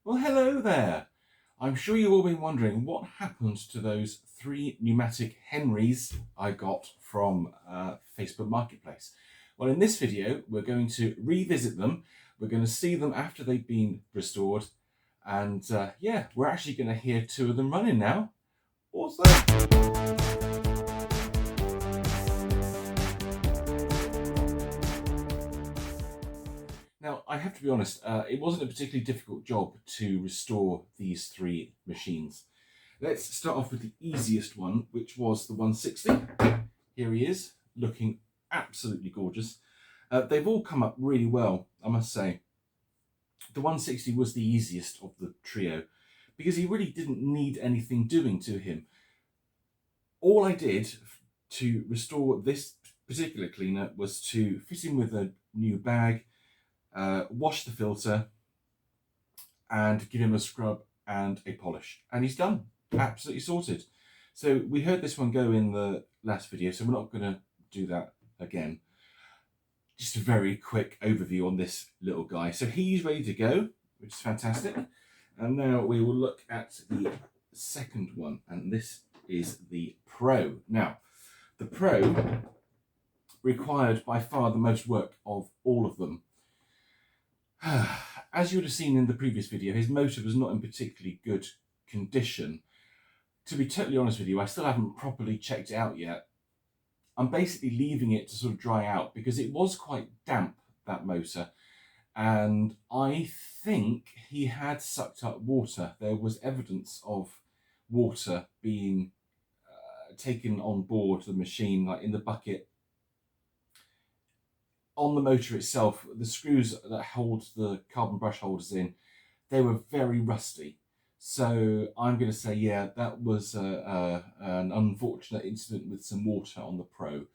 Well, hello there. I'm sure you've all been wondering what happened to those 3 Numatic Henrys I got from Facebook Marketplace. Well, in this video, we're going to revisit them. We're going to see them after they've been restored. And yeah, we're actually going to hear 2 of them running now. Awesome. Now, I have to be honest, it wasn't a particularly difficult job to restore these 3 machines. Let's start off with the easiest one, which was the 160. Here he is, looking absolutely gorgeous. They've all come up really well, I must say. The 160 was the easiest of the trio because he really didn't need anything doing to him. All I did to restore this particular cleaner was to fit him with a new bag, wash the filter and give him a scrub and a polish, and he's done, absolutely sorted. So we heard this one go in the last video, so we're not going to do that again. Just a very quick overview on this little guy. So he's ready to go, which is fantastic. And now we will look at the second one, and this is the Pro. Now, the Pro required by far the most work of all of them. As you would have seen in the previous video, his motor was not in particularly good condition. To be totally honest with you, I still haven't properly checked it out yet. I'm basically leaving it to sort of dry out because it was quite damp, that motor, and I think he had sucked up water. There was evidence of water being taken on board the machine, like in the bucket. On the motor itself, the screws that hold the carbon brush holders in, they were very rusty. So I'm going to say, yeah, that was an unfortunate incident with some water on the Pro.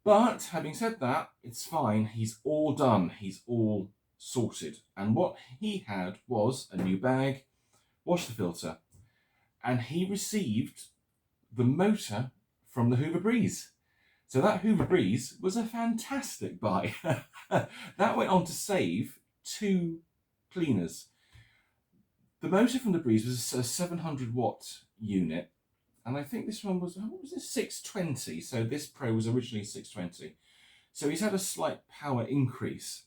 But having said that, it's fine. He's all done. He's all sorted. And what he had was a new bag, wash the filter, and he received the motor from the Hoover Breeze. So that Hoover Breeze was a fantastic buy. That went on to save 2 cleaners. The motor from the Breeze was a 700 watt unit, and I think this one was, what was it, 620. So this Pro was originally 620. So he's had a slight power increase.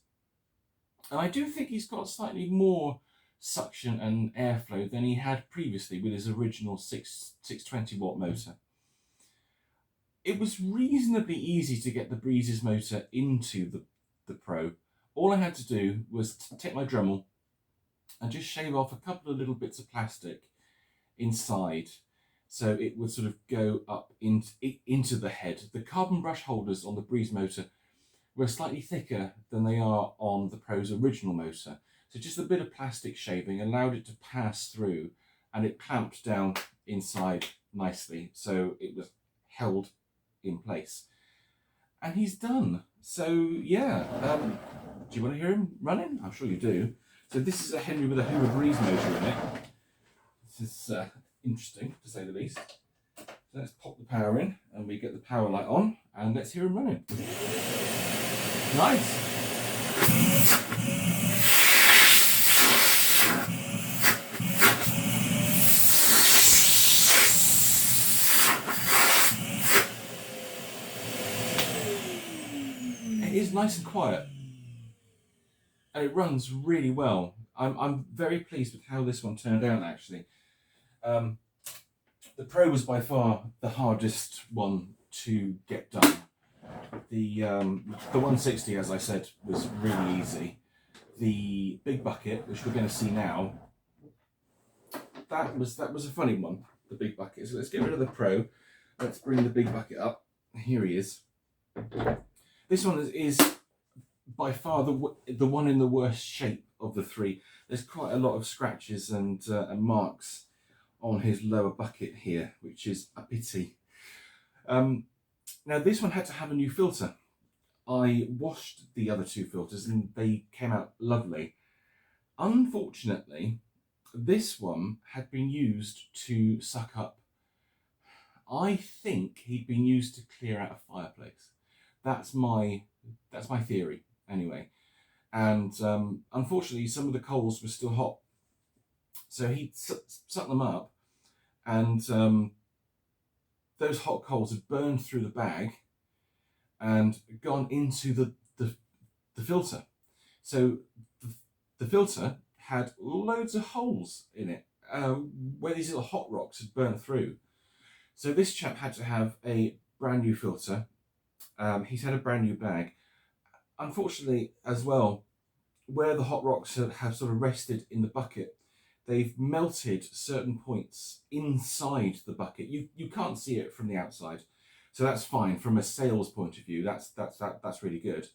And I do think he's got slightly more suction and airflow than he had previously with his original 620 watt motor. It was reasonably easy to get the Breeze's motor into the Pro. All I had to do was take my Dremel and just shave off a couple of little bits of plastic inside so it would sort of go up into the head. The carbon brush holders on the Breeze motor were slightly thicker than they are on the Pro's original motor. So just a bit of plastic shaving allowed it to pass through, and it clamped down inside nicely, so it was held in place. And he's done. So yeah, do you want to hear him running? I'm sure you do. So this is a Henry with a Hoover Breeze motor in it. This is interesting, to say the least. So let's pop the power in, and we get the power light on, and let's hear him running. Nice. It is nice and quiet, and it runs really well. I'm very pleased with how this one turned out, actually. The Pro was by far the hardest one to get done. The 160, as I said, was really easy. The big bucket, which we're going to see now, that was a funny one, the big bucket. So let's get rid of the Pro. Let's bring the big bucket up. Here he is. This one is by far the one in the worst shape of the 3. There's quite a lot of scratches and marks on his lower bucket here, which is a pity. Now this one had to have a new filter. I washed the other 2 filters and they came out lovely. Unfortunately, this one had been used to suck up, I think he'd been used to clear out a fireplace. That's my theory, anyway. And unfortunately, some of the coals were still hot So he sucked them up, and those hot coals had burned through the bag and gone into the filter. So the filter had loads of holes in it where these little hot rocks had burnt through. So this chap had to have a brand new filter. He's had a brand new bag. Unfortunately, as well, where the hot rocks have sort of rested in the bucket, they've melted certain points inside the bucket. You can't see it from the outside, so that's fine from a sales point of view. That's really good.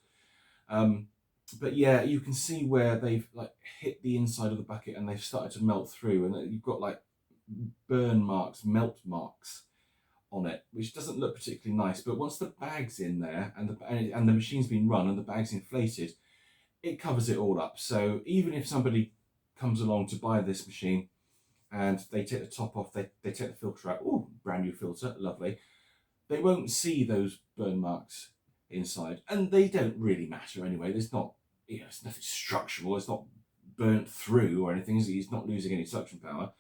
But yeah, you can see where they've like hit the inside of the bucket and they've started to melt through, and you've got like burn marks, melt marks on it, which doesn't look particularly nice. But once the bag's in there and the machine's been run and the bag's inflated, it covers it all up. So even if somebody comes along to buy this machine and they take the top off, they take the filter out, oh, brand new filter, lovely, they won't see those burn marks inside, and they don't really matter anyway. There's not, it's nothing structural, it's not burnt through or anything, it's not losing any suction power,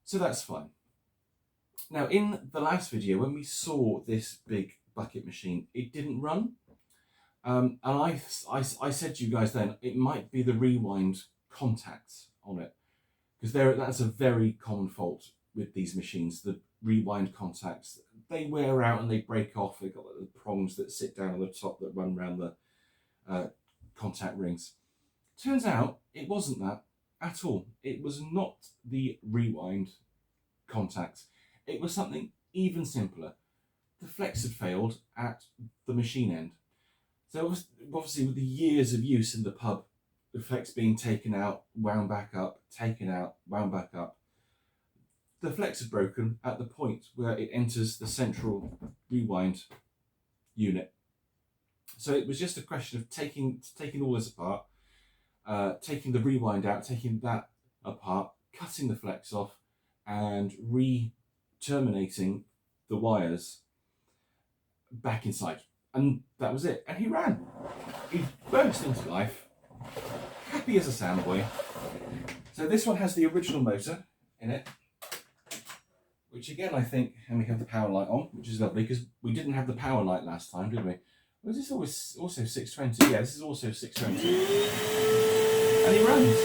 so that's fine. Now, in the last video, when we saw this big bucket machine, it didn't run. And I said to you guys then, it might be the rewind contacts on it, because that's a very common fault with these machines. The rewind contacts, they wear out and they break off. They've got the prongs that sit down on the top that run around the contact rings. Turns out it wasn't that at all. It was not the rewind contacts. It was something even simpler. The flex had failed at the machine end. So obviously with the years of use in the pub, the flex being taken out, wound back up, taken out, wound back up, the flex had broken at the point where it enters the central rewind unit. So it was just a question of taking all this apart, taking the rewind out, taking that apart, cutting the flex off, and re-terminating the wires back inside. And that was it. And he ran. He burst into life, happy as a sandboy. So this one has the original motor in it, which again I think, and we have the power light on, which is lovely, because we didn't have the power light last time, did we? Was this always also 620? Yeah, this is also 620. And he runs.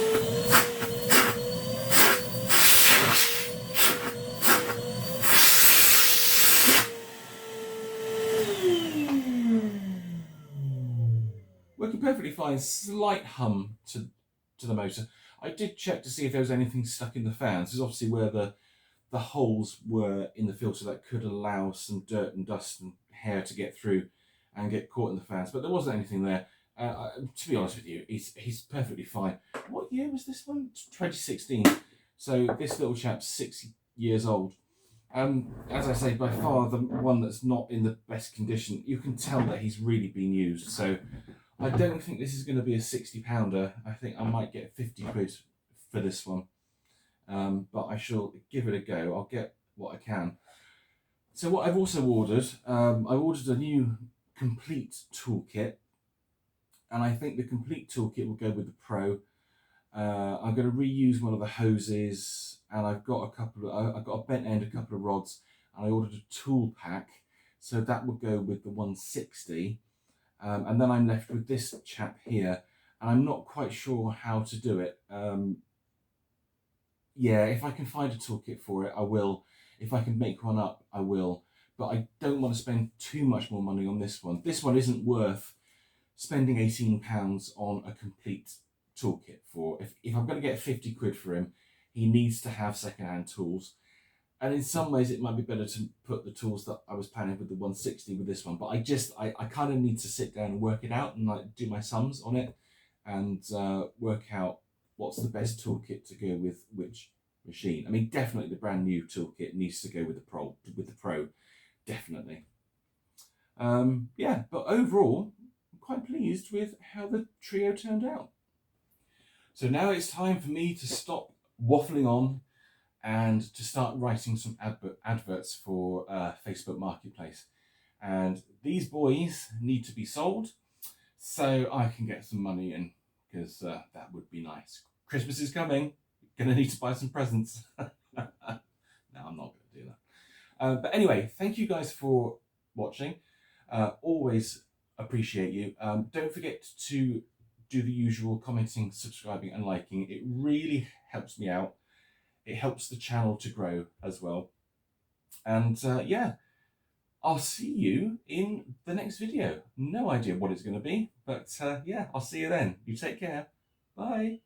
Working perfectly fine, slight hum to the motor. I did check to see if there was anything stuck in the fans. This is obviously where the holes were in the filter that could allow some dirt and dust and hair to get through and get caught in the fans, but there wasn't anything there. To be honest with you, he's perfectly fine. What year was this one? 2016. So this little chap's 6 years old. As I say, by far the one that's not in the best condition. You can tell that he's really been used. So I don't think this is going to be a £60. I think I might get 50 quid for this one. But I shall give it a go. I'll get what I can. So what I've also ordered, I ordered a new complete toolkit, and I think the complete toolkit will go with the Pro. I'm going to reuse one of the hoses, and I've got a bent end, a couple of rods, and I ordered a tool pack, so that will go with the 160. And then I'm left with this chap here, and I'm not quite sure how to do it. Yeah, if I can find a toolkit for it, I will. If I can make one up, I will. But I don't want to spend too much more money on this one. This one isn't worth spending £18 on a complete toolkit for. If I'm going to get 50 quid for him, he needs to have second-hand tools. And in some ways, it might be better to put the tools that I was planning with the 160 with this one. But I kind of need to sit down and work it out and like do my sums on it and work out what's the best toolkit to go with which machine. I mean, definitely the brand new toolkit needs to go with the Pro, definitely. Yeah, but overall, I'm quite pleased with how the trio turned out. So now it's time for me to stop waffling on and to start writing some adverts for Facebook Marketplace. And these boys need to be sold so I can get some money in, because that would be nice. Christmas is coming. Gonna need to buy some presents. No, I'm not gonna do that. But anyway, thank you guys for watching. Always appreciate you. Don't forget to do the usual commenting, subscribing and liking. It really helps me out. It helps the channel to grow as well. And yeah, I'll see you in the next video. No idea what it's going to be, but yeah, I'll see you then. You take care. Bye.